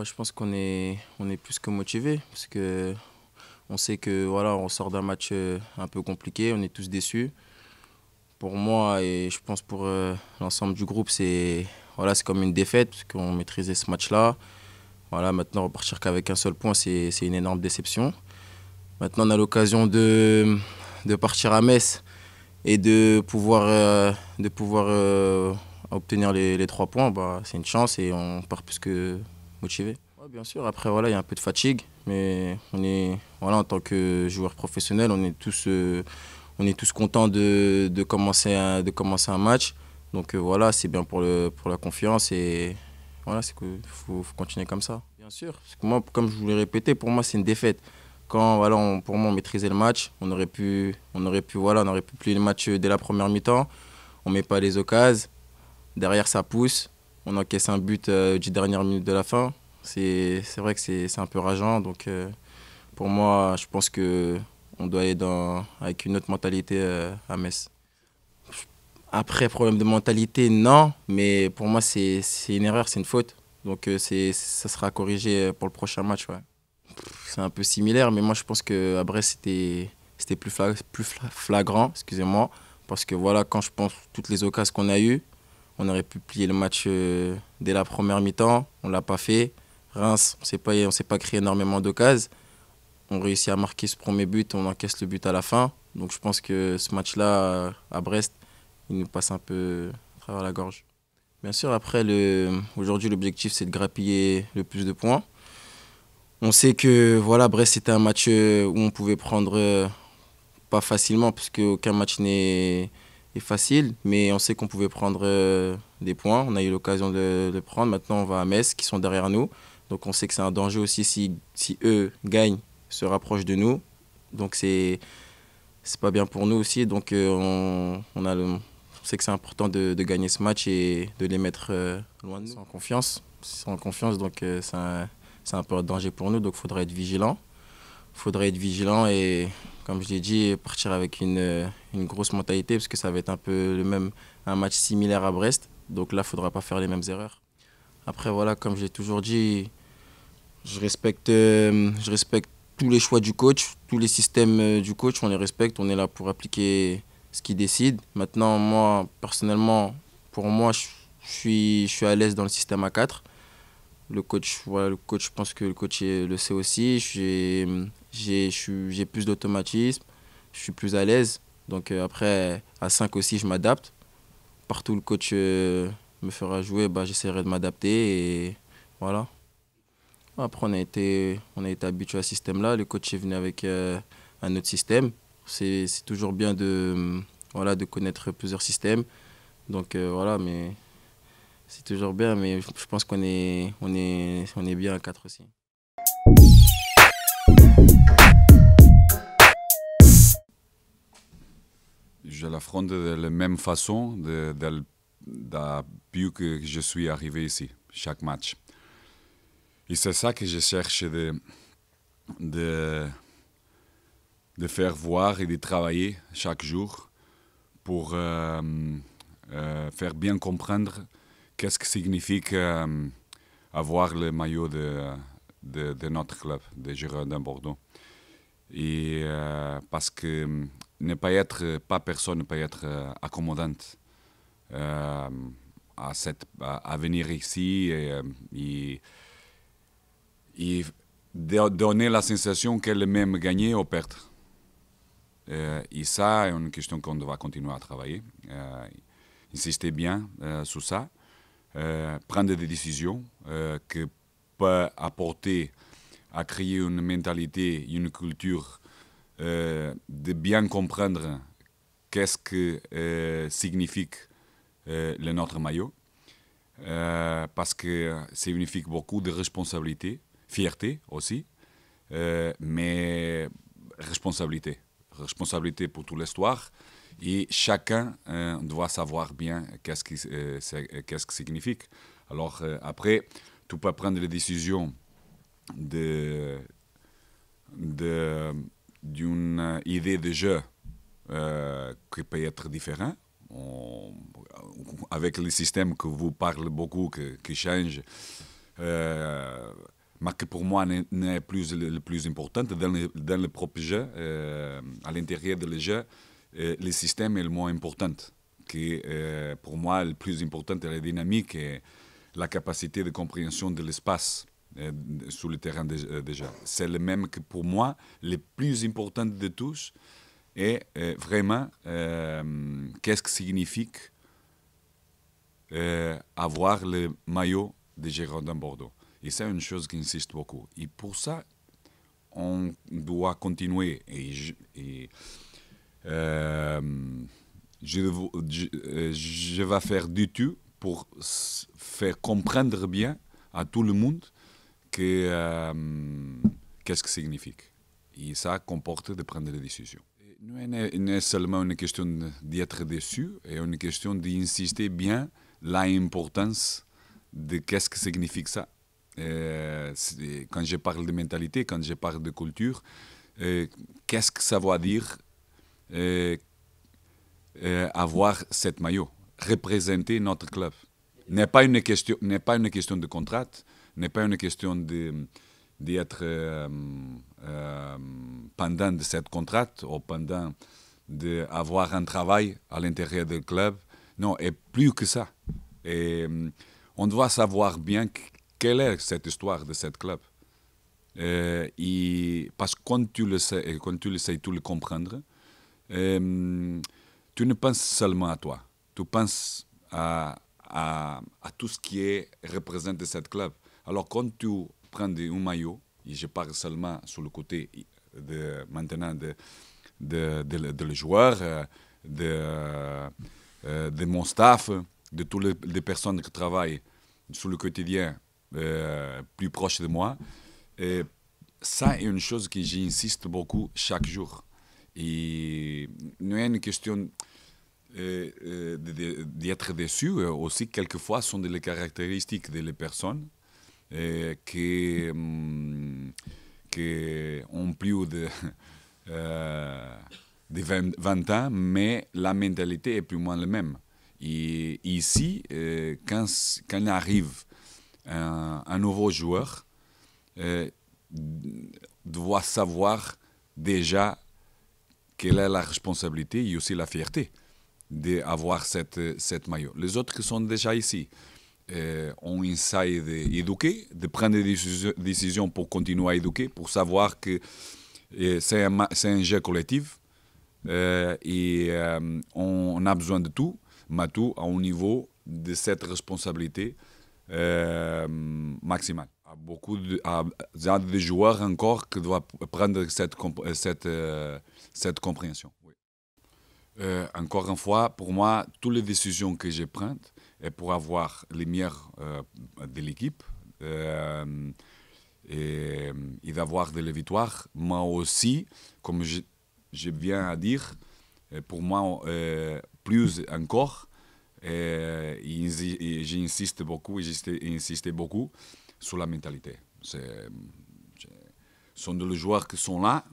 Moi, je pense on est plus que motivé parce que on sait que voilà, on sort d'un match un peu compliqué, on est tous déçus. Pour moi et je pense pour l'ensemble du groupe, c'est comme une défaite parce qu'on maîtrisait ce match-là. Voilà, maintenant repartir qu'avec un seul point, c'est une énorme déception. Maintenant, on a l'occasion de partir à Metz et de pouvoir obtenir les 3 points. Bah, c'est une chance et on part plus que motivé. Ouais, bien sûr, après, voilà, il y a un peu de fatigue, mais voilà, en tant que joueur professionnel, on est tous contents de commencer un match. Donc voilà, c'est bien pour la confiance et voilà, faut continuer comme ça. Bien sûr, parce que moi, comme je vous l'ai répété, pour moi, c'est une défaite. Quand voilà, pour moi, on maîtrisait le match, on aurait pu plier le match dès la première mi-temps. On met pas les occasions. Derrière, ça pousse. On encaisse un but du dernière minute de la fin. C'est vrai que c'est un peu rageant. Donc pour moi, je pense que on doit aller avec une autre mentalité à Metz. Après, problème de mentalité, non. Mais pour moi, c'est une erreur, c'est une faute. Donc ça sera corrigé pour le prochain match. Ouais. C'est un peu similaire, mais moi je pense qu'à Brest c'était flagrant, excusez-moi. Parce que voilà, quand je pense toutes les occasions qu'on a eues, on aurait pu plier le match dès la première mi-temps. On ne l'a pas fait. Reims, on s'est pas créé énormément d'occasions. On réussit à marquer ce premier but, on encaisse le but à la fin. Donc je pense que ce match-là, à Brest, il nous passe un peu à travers la gorge. Bien sûr, après, aujourd'hui, l'objectif, c'est de grappiller le plus de points. On sait que voilà, Brest, c'était un match où on pouvait prendre, pas facilement, parce qu'aucun match est facile, mais on sait qu'on pouvait prendre des points. On a eu l'occasion de le prendre. Maintenant, on va à Metz, qui sont derrière nous. Donc on sait que c'est un danger aussi si eux gagnent, se rapprochent de nous. Donc c'est pas bien pour nous aussi. Donc on sait que c'est important de gagner ce match et de les mettre loin de nous. Sans confiance. Sans confiance, donc c'est un peu un danger pour nous. Donc il faudra être vigilant. Il faudra être vigilant et, comme je l'ai dit, partir avec une grosse mentalité parce que ça va être un peu un match similaire à Brest. Donc là, il ne faudra pas faire les mêmes erreurs. Après, voilà, comme je l'ai toujours dit, je respecte tous les choix du coach, tous les systèmes du coach, on les respecte, on est là pour appliquer ce qu'il décide. Maintenant, moi, personnellement, pour moi, je suis à l'aise dans le système A4. Le coach, je pense que le coach le sait aussi. J'ai plus d'automatisme, je suis plus à l'aise. Donc après, à 5 aussi, je m'adapte. Partout où le coach me fera jouer, bah, j'essaierai de m'adapter et voilà. Après, on a été habitué à ce système-là. Le coach est venu avec un autre système. C'est toujours bien voilà, de connaître plusieurs systèmes. Donc voilà, mais c'est toujours bien. Mais je pense on est bien à 4 aussi. Je l'affronte de la même façon depuis que je suis arrivé ici, chaque match. Et c'est ça que je cherche de, de faire voir et de travailler chaque jour pour faire bien comprendre qu'est-ce que signifie avoir le maillot de notre club, de Girondins Bordeaux. Et parce que pas personne ne peut être accommodante à venir ici et donner la sensation qu'elle est même gagner ou perdre. Et ça, est une question qu'on doit continuer à travailler. Insister bien sur ça. Prendre des décisions qui peuvent apporter à créer une mentalité, une culture de bien comprendre qu'est-ce que signifie notre maillot. Parce que ça signifie beaucoup de responsabilité, fierté aussi, mais responsabilité. Responsabilité pour toute l'histoire. Et chacun doit savoir bien qu'est-ce que signifie. Alors après, tu peux prendre les décisions d'une idée de jeu qui peut être différente. Avec le système que vous parlez beaucoup, qui change, mais que pour moi n'est plus le plus important. Dans le propre jeu, à l'intérieur du jeu, le système est le moins important. Pour moi, le plus important est la dynamique et la capacité de compréhension de l'espace sur le terrain de jeu. C'est le même que pour moi, le plus important de tous est vraiment qu'est-ce que signifie avoir le maillot de Girondins Bordeaux. Et c'est une chose qui insiste beaucoup. Et pour ça, on doit continuer. Je vais faire du tout pour faire comprendre bien à tout le monde qu'est-ce que signifie. Et ça comporte de prendre des décisions. Non seulement une question d'être déçu, et une question d'insister bien l'importance de qu'est-ce que signifie ça. Quand je parle de mentalité, quand je parle de culture, qu'est-ce que ça veut dire avoir cette maillot, représenter notre club. N'est pas une question de contrat, n'est pas une question d'être pendant de cette contrat ou pendant d'avoir un travail à l'intérieur du club. Non, et plus que ça. Et on doit savoir bien quelle est cette histoire de cette club. Parce que quand tu le sais, tu le comprendre, tu ne penses seulement à toi. Tu penses à tout ce qui représente cette club. Alors quand tu prends un maillot, et je parle seulement sur le côté maintenant de le joueur, de mon staff, de toutes les personnes qui travaillent sur le quotidien plus proche de moi. Et ça est une chose que j'insiste beaucoup chaque jour. Et il y a une question d'être déçu aussi, quelquefois, sont des caractéristiques des personnes qui ont plus de 20 ans, mais la mentalité est plus ou moins la même. Et ici, quand arrive un nouveau joueur, doit savoir déjà quelle est la responsabilité et aussi la fierté d'avoir cette maillot. Les autres qui sont déjà ici, on essaie d'éduquer, de prendre des décisions pour continuer à éduquer, pour savoir que c'est un jeu collectif et on a besoin de tout, mais tout à un niveau de cette responsabilité maximale. Beaucoup de joueurs encore qui doivent prendre cette compréhension. Oui. Encore une fois, pour moi, toutes les décisions que je prends est pour avoir les meilleurs de l'équipe et d'avoir de la victoire, mais aussi, comme je viens à dire, pour moi, plus encore, j'insiste beaucoup et j'insiste beaucoup sur la mentalité. Ce sont des joueurs qui sont là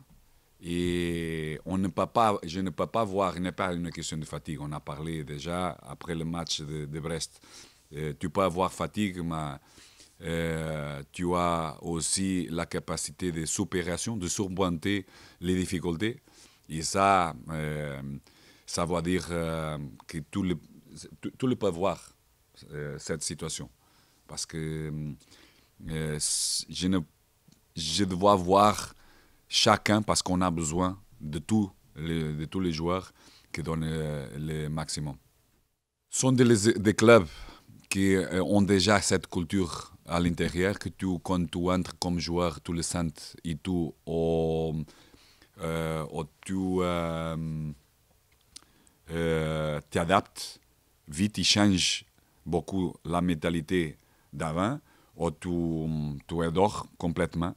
et je ne peux pas voir, il n'est pas une question de fatigue. On a parlé déjà après le match de Brest. Tu peux avoir fatigue, mais tu as aussi la capacité de supération, de surmonter les difficultés. Et ça, ça veut dire que tout le peut voir cette situation. Parce que je dois voir chacun parce qu'on a besoin de tous les joueurs qui donnent le maximum. Ce sont des clubs qui ont déjà cette culture à l'intérieur que quand tu entres comme joueur, tu le sens et tu t'adaptes vite, il change beaucoup la mentalité d'avant, ou tu adores complètement,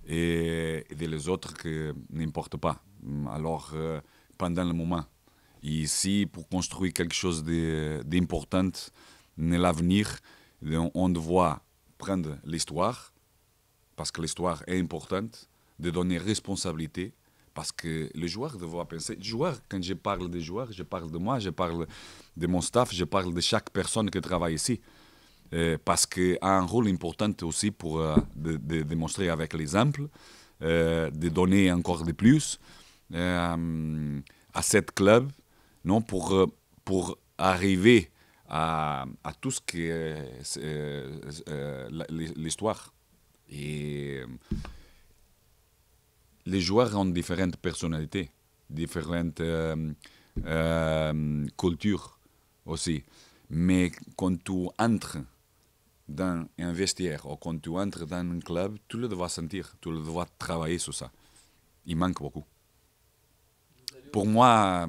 et les autres que n'importe pas. Alors, pendant le moment, ici, pour construire quelque chose d'important dans l'avenir, on doit prendre l'histoire, parce que l'histoire est importante, de donner responsabilité, parce que le joueur doit penser. Quand je parle des joueurs, je parle de moi, je parle de mon staff, je parle de chaque personne qui travaille ici. parce qu'il a un rôle important aussi pour de démontrer avec l'exemple, de donner encore de plus à cette club, non, pour arriver à tout ce qui est l'histoire. Et les joueurs ont différentes personnalités, différentes cultures aussi. Mais quand tu entres dans un vestiaire ou quand tu entres dans un club, tu le dois sentir, tu le dois travailler sur ça. Il manque beaucoup. Pour moi,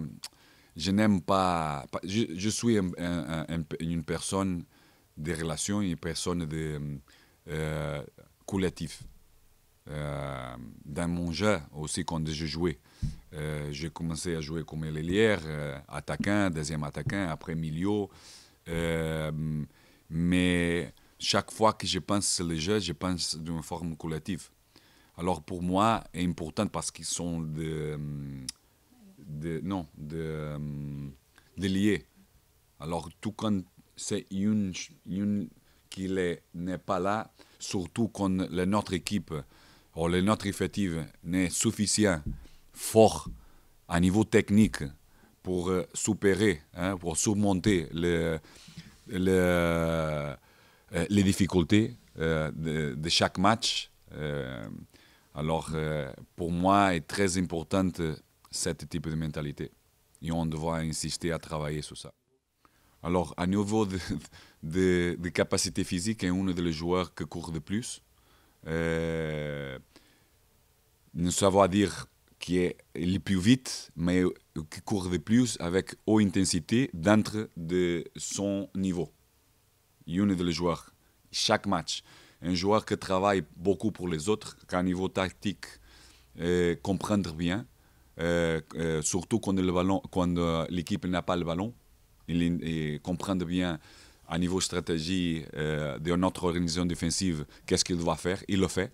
je n'aime pas... Je suis une personne de relations, une personne de collectif. Dans mon jeu aussi, quand je jouais, j'ai commencé à jouer comme ailier, attaquant, deuxième attaquant, après milieu. Mais chaque fois que je pense le jeu, je pense d'une forme collective. Alors pour moi, c'est important parce qu'ils sont liés. Alors tout quand c'est une qui n'est pas là, surtout quand notre équipe ou notre effectif n'est suffisant, fort à niveau technique pour supérer, pour surmonter les difficultés de chaque match. Alors, pour moi, c'est très important ce type de mentalité. Et on doit insister à travailler sur ça. Alors, à niveau de capacité physique, est un des joueurs qui court le plus. Ça veut dire qui est le plus vite, mais qui court le plus avec haute intensité dentro de son niveau. Un des joueurs, chaque match. Un joueur qui travaille beaucoup pour les autres, qu'à un niveau tactique, comprendre bien, surtout quand l'équipe n'a pas le ballon, il comprendre bien à niveau stratégie de notre organisation défensive qu'est-ce qu'il doit faire, il le fait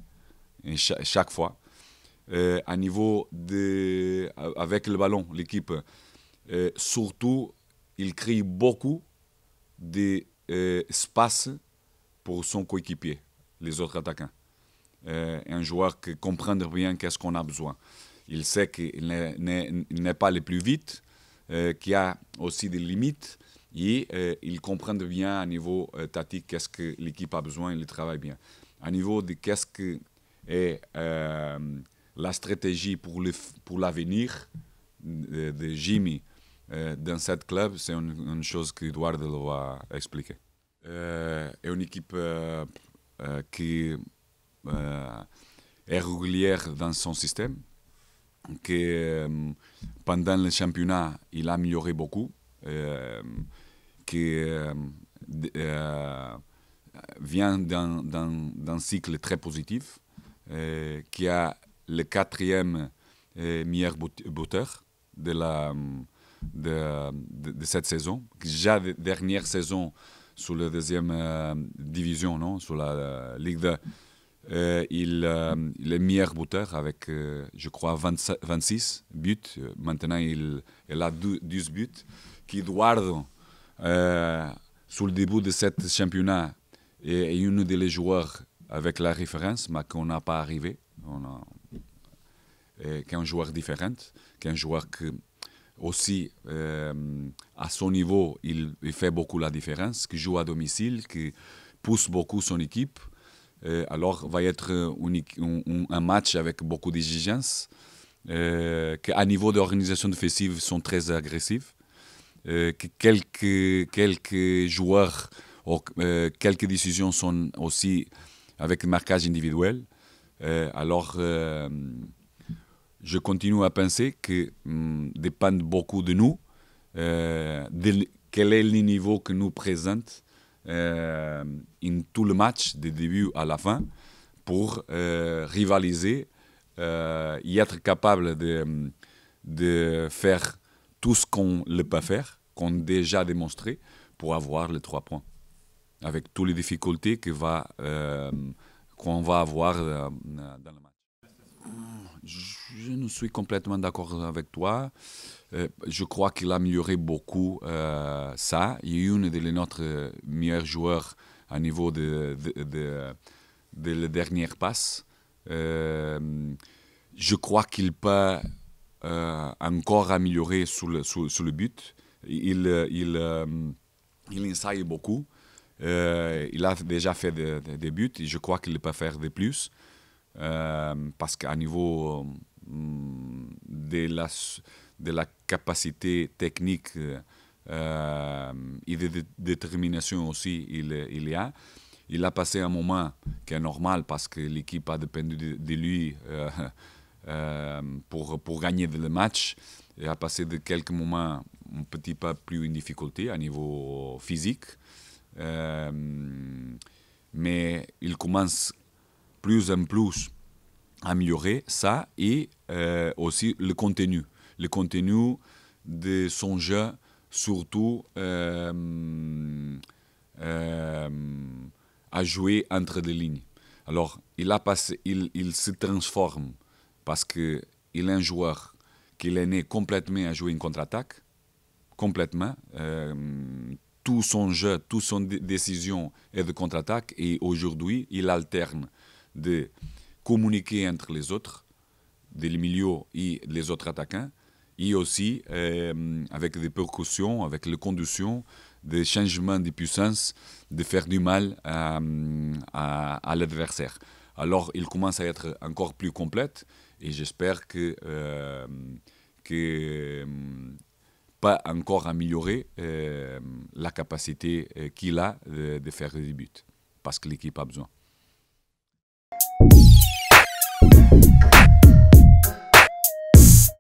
chaque fois. À niveau avec le ballon, l'équipe, surtout, il crée beaucoup d'espace pour son coéquipier, les autres attaquants. Un joueur qui comprend bien qu'est-ce qu'on a besoin. Il sait qu'il n'est pas le plus vite, qu'il y a aussi des limites, et il comprend bien à niveau tactique qu'est-ce que l'équipe a besoin, il travaille bien. À niveau de qu'est-ce que est la stratégie pour l'avenir de Jimmy dans cette club, c'est une chose qu'Eduardo va expliquer. Est une équipe qui est régulière dans son système, qui pendant le championnat, il a amélioré beaucoup, qui vient d'un cycle très positif, qui a le 4e meilleur buteur de cette saison. Déjà dernière saison sur la 2e division, non? Sur la Ligue 2, il est meilleur buteur avec, je crois, 26 buts. Maintenant, il a 12 buts. Eduardo, sur le début de ce championnat, est un des joueurs avec la référence, mais qu'on n'a pas arrivé. Qui est un joueur différent, qui est un joueur qui aussi, à son niveau, il fait beaucoup la différence, qui joue à domicile, qui pousse beaucoup son équipe. Alors, va être un match avec beaucoup d'exigences, qui, à niveau d'organisation défensive, sont très agressifs. Que quelques joueurs, quelques décisions sont aussi avec marquage individuel. Alors, je continue à penser que dépend beaucoup de nous, quel est le niveau que nous présente en tout le match, du début à la fin, pour rivaliser et être capable de faire tout ce qu'on le peut faire, qu'on a déjà démontré, pour avoir les 3 points, avec toutes les difficultés qu'on va avoir dans le match. Je ne suis complètement d'accord avec toi. Je crois qu'il a amélioré beaucoup ça. Il est un de notre meilleurs joueurs à niveau de la dernière passe. Je crois qu'il peut encore améliorer sur le but. Il essaye beaucoup. Il a déjà fait des buts et je crois qu'il peut faire de plus. Parce qu'à niveau de la capacité technique et de détermination aussi, il y a. Il a passé un moment qui est normal parce que l'équipe a dépendu de lui pour gagner le match. Il a passé de quelques moments un petit peu plus en difficulté à niveau physique. Mais il commence plus en plus à améliorer ça et aussi le contenu. Le contenu de son jeu, surtout à jouer entre les lignes. Alors, il se transforme parce qu'il est un joueur qui est né complètement à jouer une contre-attaque, complètement. Tout son jeu, toute son décision est de contre-attaque et aujourd'hui, il alterne de communiquer entre les autres, des milieux et les autres attaquants, et aussi avec des percussions, avec les conditions, des changements de puissance, de faire du mal à l'adversaire. Alors, il commence à être encore plus complète et j'espère que pas encore améliorer la capacité qu'il a de faire des buts, parce que l'équipe a besoin.